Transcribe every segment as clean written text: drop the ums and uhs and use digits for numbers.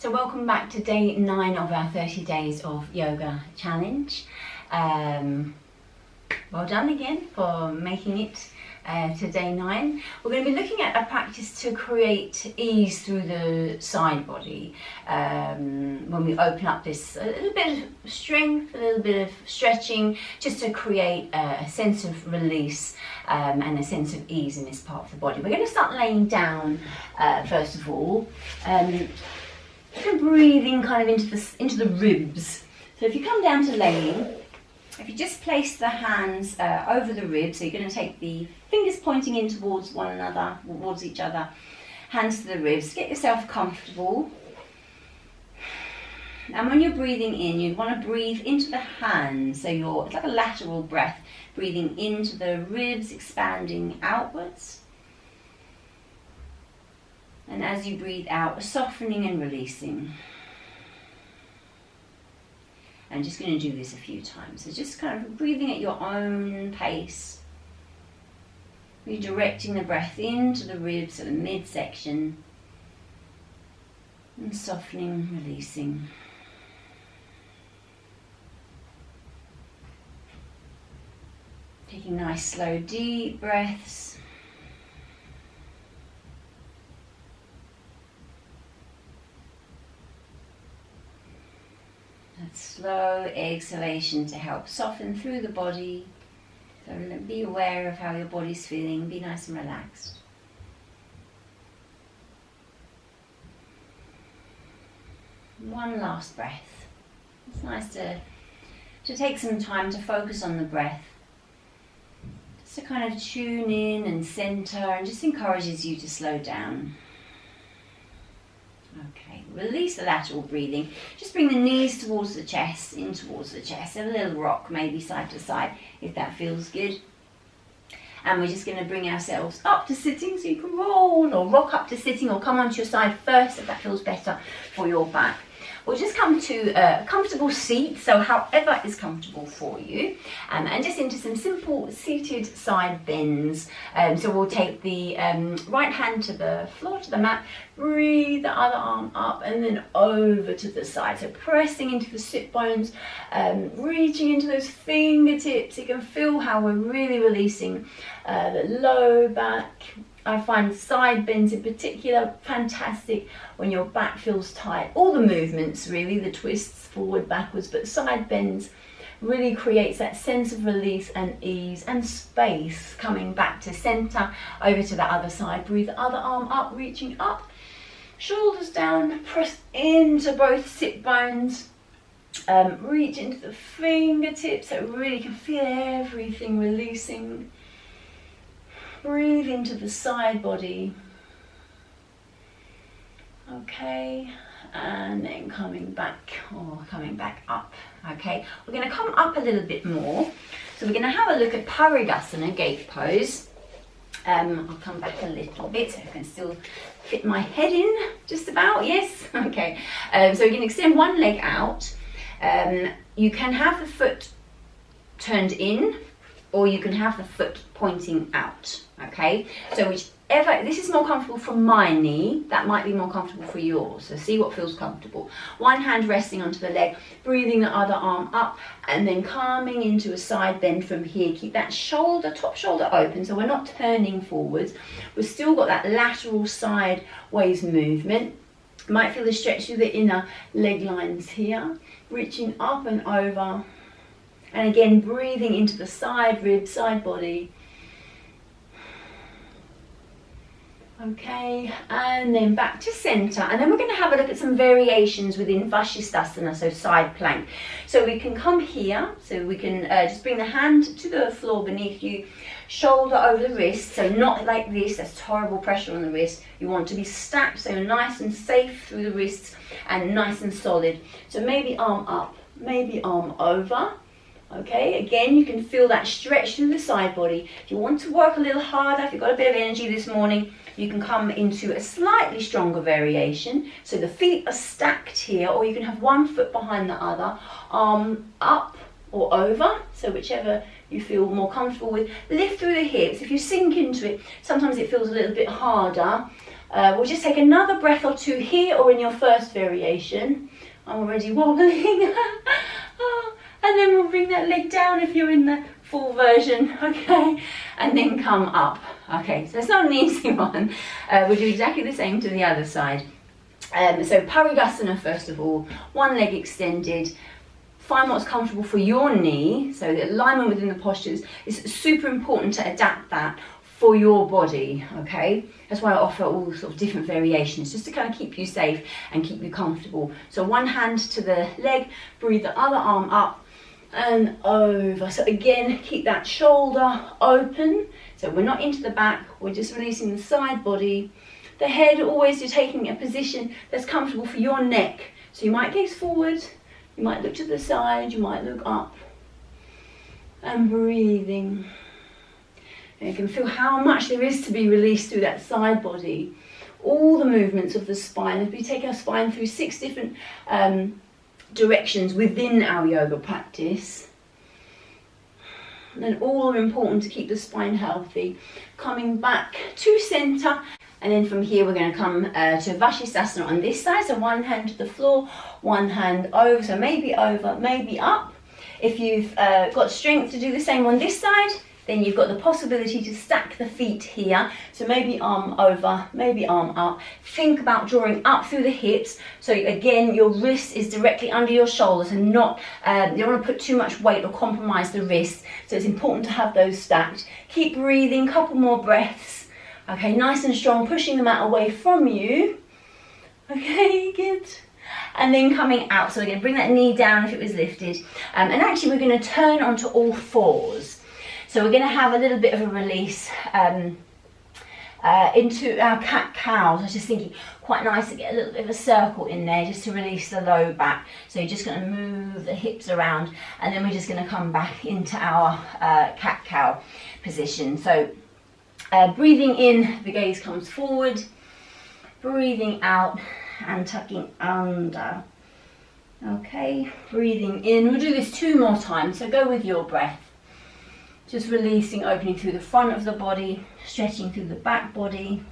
So welcome back to day 9 of our 30 days of yoga challenge. Well done again for making it to day 9. We're going to be looking at a practice to create ease through the side body. When we open up this, a little bit of strength, a little bit of stretching, just to create a sense of release and a sense of ease in this part of the body. We're going to start laying down first of all. Breathing kind of into the ribs. So if you come down to laying, if you just place the hands over the ribs, so you're going to take the fingers pointing in towards one another, towards each other, hands to the ribs. Get yourself comfortable. And when you're breathing in, you want to breathe into the hands. So it's like a lateral breath, breathing into the ribs, expanding outwards. And as you breathe out, softening and releasing. I'm just going to do this a few times. So just kind of breathing at your own pace. Redirecting the breath into the ribs at the midsection. And softening, releasing. Taking nice, slow, deep breaths. That slow exhalation to help soften through the body. So be aware of how your body's feeling. Be nice and relaxed. One last breath. It's nice to take some time to focus on the breath. Just to kind of tune in and center, and just encourages you to slow down. Okay, release the lateral breathing. Just bring the knees towards the chest, in towards the chest. A little rock, maybe side to side, if that feels good. And we're just going to bring ourselves up to sitting, so you can roll or rock up to sitting, or come onto your side first if that feels better for your back. We'll just come to a comfortable seat, so however is comfortable for you, and just into some simple seated side bends. So we'll take the right hand to the floor, to the mat, breathe the other arm up and then over to the side. So pressing into the sit bones, reaching into those fingertips. You can feel how we're really releasing the low back. I find side bends in particular fantastic when your back feels tight. All the movements really, the twists forward, backwards, but side bends really creates that sense of release and ease and space, coming back to center, over to the other side. Breathe the other arm up, reaching up, shoulders down, press into both sit bones. Reach into the fingertips so really you can feel everything releasing. Breathe into the side body. Okay, and then coming back up. Okay, we're going to come up a little bit more. So we're going to have a look at Paridasana, gate pose. I'll come back a little bit so I can still fit my head in, just about, yes. Okay, so we can extend one leg out. You can have the foot turned in, or you can have the foot pointing out. Okay, so whichever, this is more comfortable for my knee, that might be more comfortable for yours. So see what feels comfortable. One hand resting onto the leg, breathing the other arm up, and then coming into a side bend from here. Keep that shoulder, top shoulder open, so we're not turning forwards. We've still got that lateral sideways movement. Might feel the stretch through the inner leg lines here, reaching up and over. And again, breathing into the side rib, side body. Okay, and then back to center. And then we're going to have a look at some variations within Vashisthasana, so side plank. So we can come here, so we can just bring the hand to the floor beneath you, shoulder over the wrist, so not like this, that's horrible pressure on the wrist. You want to be stacked, so nice and safe through the wrists and nice and solid. So maybe arm up, maybe arm over. Okay, again, you can feel that stretch through the side body. If you want to work a little harder, if you've got a bit of energy this morning, you can come into a slightly stronger variation. So the feet are stacked here, or you can have one foot behind the other, arm up or over, so whichever you feel more comfortable with. Lift through the hips. If you sink into it, sometimes it feels a little bit harder. We'll just take another breath or two here or in your first variation. I'm already wobbling. And then we'll bring that leg down if you're in the full version, okay? And then come up. Okay, so it's not an easy one. We'll do exactly the same to the other side. So Parigasana first of all, one leg extended. Find what's comfortable for your knee, so the alignment within the postures is super important to adapt that for your body, okay? That's why I offer all sort of different variations, just to kind of keep you safe and keep you comfortable. So one hand to the leg, breathe the other arm up and over. So again, keep that shoulder open. So we're not into the back, we're just releasing the side body. The head, always you're taking a position that's comfortable for your neck. So you might gaze forward, you might look to the side, you might look up. And breathing. And you can feel how much there is to be released through that side body. All the movements of the spine. If we take our spine through 6 different directions within our yoga practice, and all are important to keep the spine healthy. Coming back to center, and then from here we're going to come to Vashisthasana on this side. So one hand to the floor, one hand over, so maybe over, maybe up. If you've got strength to do the same on this side, then you've got the possibility to stack the feet here. So maybe arm over, maybe arm up. Think about drawing up through the hips. So again, your wrist is directly under your shoulders and not, you don't want to put too much weight or compromise the wrist. So it's important to have those stacked. Keep breathing, couple more breaths. Okay, nice and strong, pushing the mat away from you. Okay, good. And then coming out. So we're going to bring that knee down if it was lifted. And actually we're going to turn onto all fours. So we're going to have a little bit of a release into our cat-cow. So I was just thinking, quite nice to get a little bit of a circle in there just to release the low back. So you're just going to move the hips around and then we're just going to come back into our cat-cow position. So breathing in, the gaze comes forward. Breathing out and tucking under. Okay, breathing in. We'll do this 2 more times, so go with your breath. Just releasing, opening through the front of the body, stretching through the back body.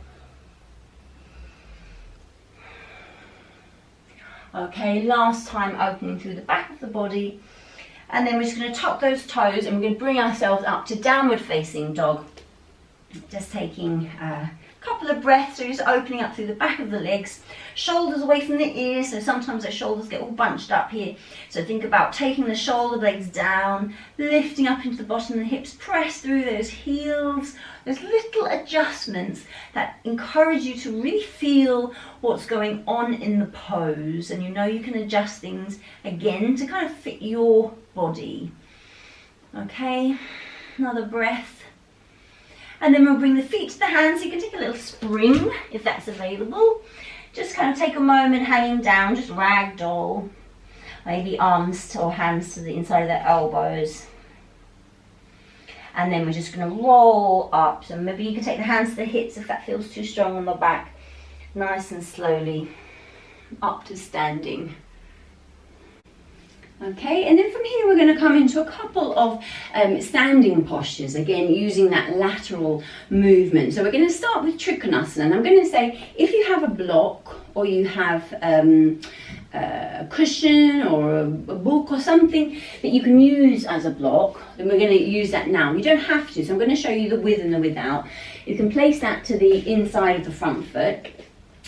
Okay, last time opening through the back of the body. And then we're just going to tuck those toes and we're going to bring ourselves up to downward facing dog. Just taking a couple of breaths, so just opening up through the back of the legs, shoulders away from the ears, so sometimes the shoulders get all bunched up here. So think about taking the shoulder blades down, lifting up into the bottom of the hips, press through those heels. There's little adjustments that encourage you to really feel what's going on in the pose, and you know you can adjust things again to kind of fit your body. Okay, another breath. And then we'll bring the feet to the hands. So you can take a little spring if that's available. Just kind of take a moment hanging down, just ragdoll. Maybe arms or hands to the inside of the elbows. And then we're just going to roll up. So maybe you can take the hands to the hips if that feels too strong on the back. Nice and slowly up to standing. Okay, and then from here we're going to come into a couple of standing postures, again using that lateral movement. So we're going to start with Trikonasana, and I'm going to say if you have a block or you have a cushion or a book or something that you can use as a block, then we're going to use that now. You don't have to, so I'm going to show you the with and the without. You can place that to the inside of the front foot.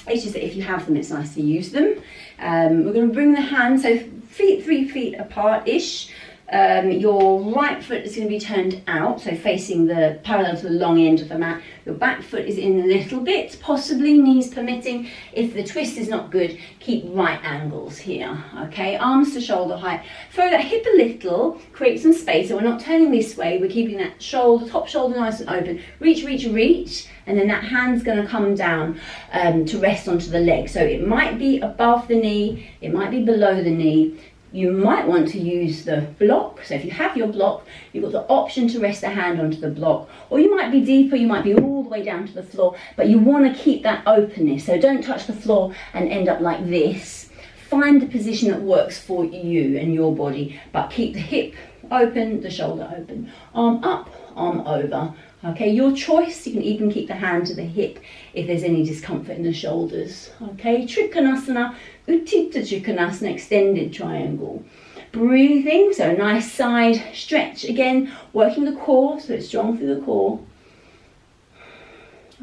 It's just that if you have them, it's nice to use them. We're going to bring the hands, so feet 3 feet apart-ish. Your right foot is going to be turned out, so facing the parallel to the long end of the mat. Your back foot is in a little bit, possibly knees permitting. If the twist is not good, keep right angles here. Okay, arms to shoulder height. Throw that hip a little, create some space. So we're not turning this way, we're keeping that shoulder, top shoulder nice and open. Reach, reach, reach. And then that hand's going to come down to rest onto the leg. So it might be above the knee, it might be below the knee. You might want to use the block. So if you have your block, you've got the option to rest the hand onto the block. Or you might be deeper, you might be all the way down to the floor, but you want to keep that openness. So don't touch the floor and end up like this. Find the position that works for you and your body, but keep the hip open, the shoulder open. Arm up, arm over. Okay, your choice. You can even keep the hand to the hip if there's any discomfort in the shoulders. Okay, Trikonasana, Utthita Trikonasana, extended triangle. Breathing, so a nice side stretch again, working the core, so it's strong through the core.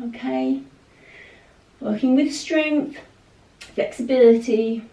Okay, working with strength, flexibility.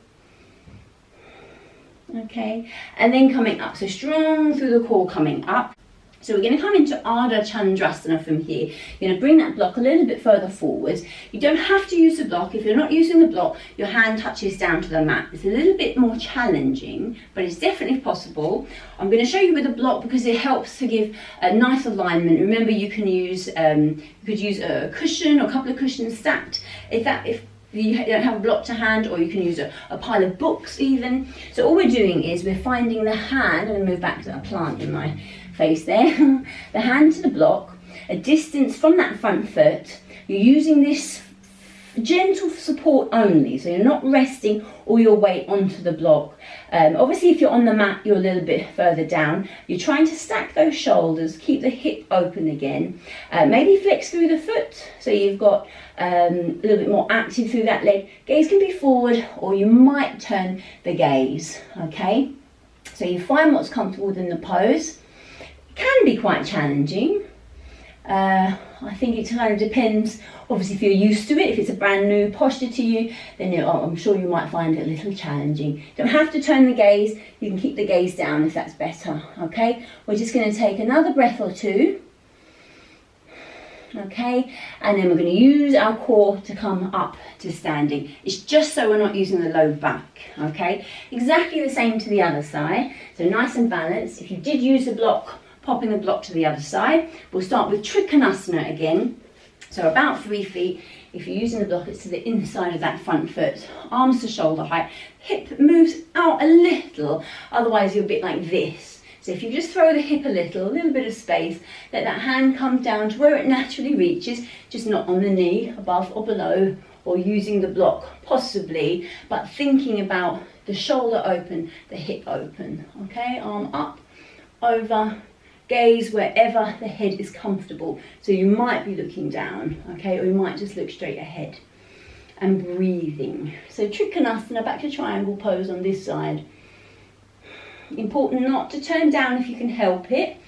Okay, and then coming up, so strong through the core coming up. So we're going to come into Ardha Chandrasana from here. You're going to bring that block a little bit further forwards. You don't have to use the block. If you're not using the block, your hand touches down to the mat. It's a little bit more challenging, but it's definitely possible. I'm going to show you with a block because it helps to give a nice alignment. Remember, you can use a cushion or a couple of cushions stacked. If you don't have a block to hand, or you can use a pile of books even. So all we're doing is we're finding the hand. I'm going to move back to that plant in my face there. The hand to the block, a distance from that front foot. You're using this gentle support only, so you're not resting all your weight onto the block. Obviously if you're on the mat, you're a little bit further down. You're trying to stack those shoulders, keep the hip open again, maybe flex through the foot so you've got a little bit more active through that leg. Gaze can be forward, or you might turn the gaze. Okay, so you find what's comfortable within the pose. It can be quite challenging. I think it kind of depends, obviously, if you're used to it. If it's a brand new posture to you, then I'm sure you might find it a little challenging. You don't have to turn the gaze. You can keep the gaze down if that's better. Okay, we're just going to take another breath or two. Okay, and then we're going to use our core to come up to standing. It's just so we're not using the low back. Okay, exactly the same to the other side. So nice and balanced. If you did use the block, popping the block to the other side. We'll start with Trikonasana again. So about 3 feet. If you're using the block, it's to the inside of that front foot. Arms to shoulder height. Hip moves out a little, otherwise you're a bit like this. So if you just throw the hip a little bit of space, let that hand come down to where it naturally reaches, just not on the knee, above or below, or using the block possibly, but thinking about the shoulder open, the hip open. Okay, arm up, over, gaze wherever the head is comfortable. So you might be looking down, okay, or you might just look straight ahead. And breathing. So Trikonasana, back to triangle pose on this side. Important not to turn down if you can help it.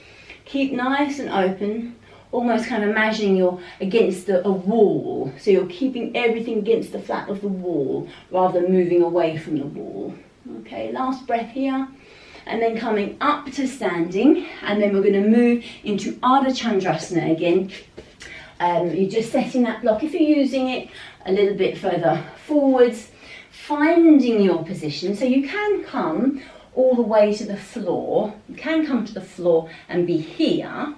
Keep nice and open, almost kind of imagining you're against a wall. So you're keeping everything against the flat of the wall rather than moving away from the wall. Okay, last breath here. And then coming up to standing, and then we're going to move into Ardha Chandrasana again. You're just setting that block, if you're using it, a little bit further forwards, finding your position. So you can come all the way to the floor. You can come to the floor and be here.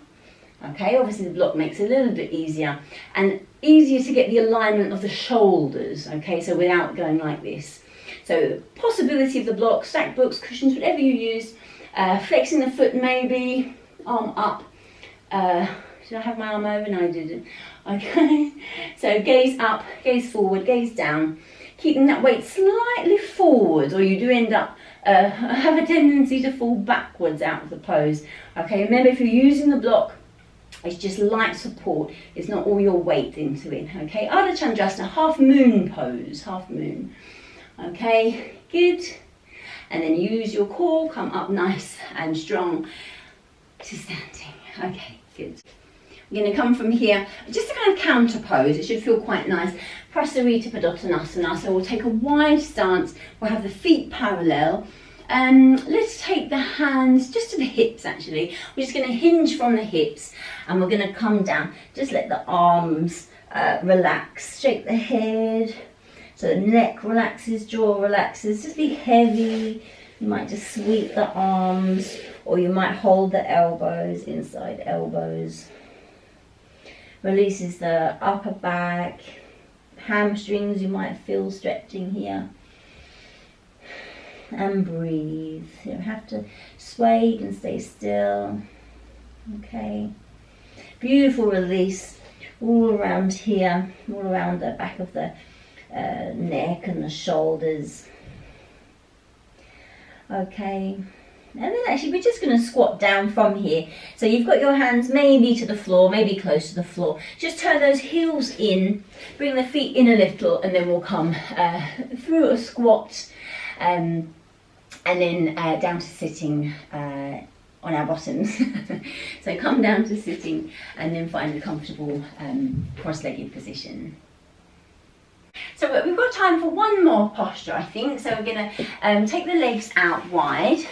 Okay, obviously the block makes it a little bit easier, and easier to get the alignment of the shoulders. Okay, so without going like this. So possibility of the block, stack books, cushions, whatever you use. Flexing the foot maybe, arm up. Did I have my arm over? No, I didn't. Okay, so gaze up, gaze forward, gaze down. Keeping that weight slightly forward, or you do end up have a tendency to fall backwards out of the pose. Okay, remember if you're using the block, it's just light support. It's not all your weight into it. Okay, Ardha Chandrasana, half moon pose, half moon. Okay, good. And then use your core, come up nice and strong to standing. Okay, good. We're going to come from here, just a kind of counter pose. It should feel quite nice. Prasarita Padottanasana. So we'll take a wide stance. We'll have the feet parallel. Let's take the hands just to the hips actually. We're just going to hinge from the hips and we're going to come down. Just let the arms relax. Shake the head. So the neck relaxes, jaw relaxes, just be heavy. You might just sweep the arms, or you might hold the elbows, inside elbows. Releases the upper back, hamstrings you might feel stretching here. And breathe. You don't have to sway, you can stay still. Okay. Beautiful release all around here, all around the back of the neck and the shoulders. Okay, And then actually we're just going to squat down from here. So you've got your hands maybe to the floor, maybe close to the floor. Just turn those heels in, bring the feet in a little, and then we'll come through a squat and then down to sitting on our bottoms. So come down to sitting and then find a comfortable cross-legged position. So we've got time for one more posture, I think. So we're going to take the legs out wide.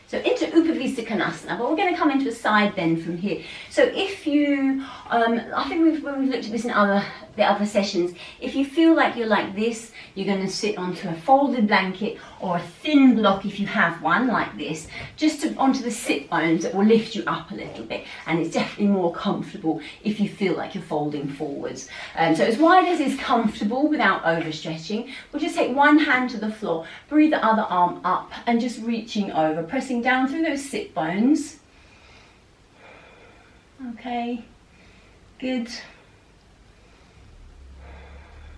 So into Upavista Konasana, but we're going to come into a side bend from here. So if you, I think when we've looked at this in the other sessions, if you feel like you're like this, you're going to sit onto a folded blanket or a thin block if you have one like this, just onto the sit bones that will lift you up a little bit. And it's definitely more comfortable if you feel like you're folding forwards. So as wide as is comfortable without overstretching. We'll just take one hand to the floor, breathe the other arm up and just reaching over, pressing down through those sit bones. Okay, good.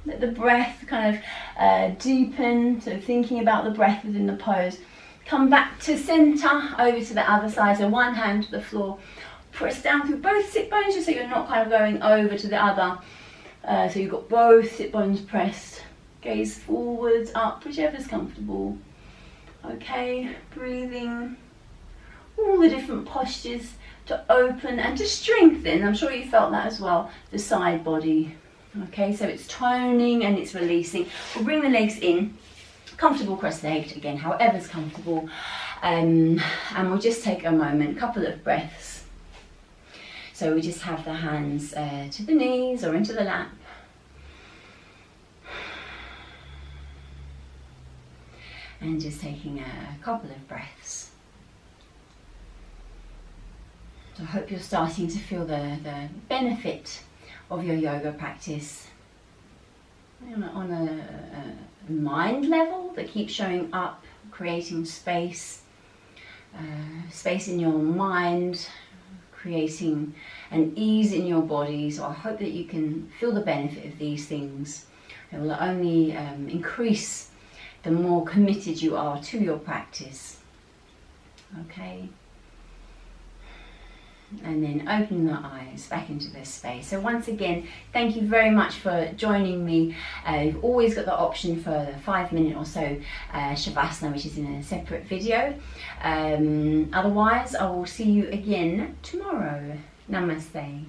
Let the breath kind of deepen, so thinking about the breath within the pose. Come back to centre, over to the other side, so one hand to the floor. Press down through both sit bones, just so you're not kind of going over to the other. So you've got both sit bones pressed. Gaze forwards, up, whichever's comfortable. Okay, breathing. All the different postures to open and to strengthen. I'm sure you felt that as well, the side body. Okay, so it's toning and it's releasing. We'll bring the legs in, comfortable cross-legged, again, however's comfortable. And we'll just take a moment, couple of breaths. So we just have the hands to the knees or into the lap. And just taking a couple of breaths. So I hope you're starting to feel the benefit of your yoga practice on a mind level that keeps showing up, creating space, space in your mind, creating an ease in your body. So I hope that you can feel the benefit of these things. It will only increase the more committed you are to your practice. Okay. And then open the eyes back into this space. So once again, thank you very much for joining me. You've always got the option for the 5-minute or so Shavasana, which is in a separate video. Otherwise, I will see you again tomorrow. Namaste.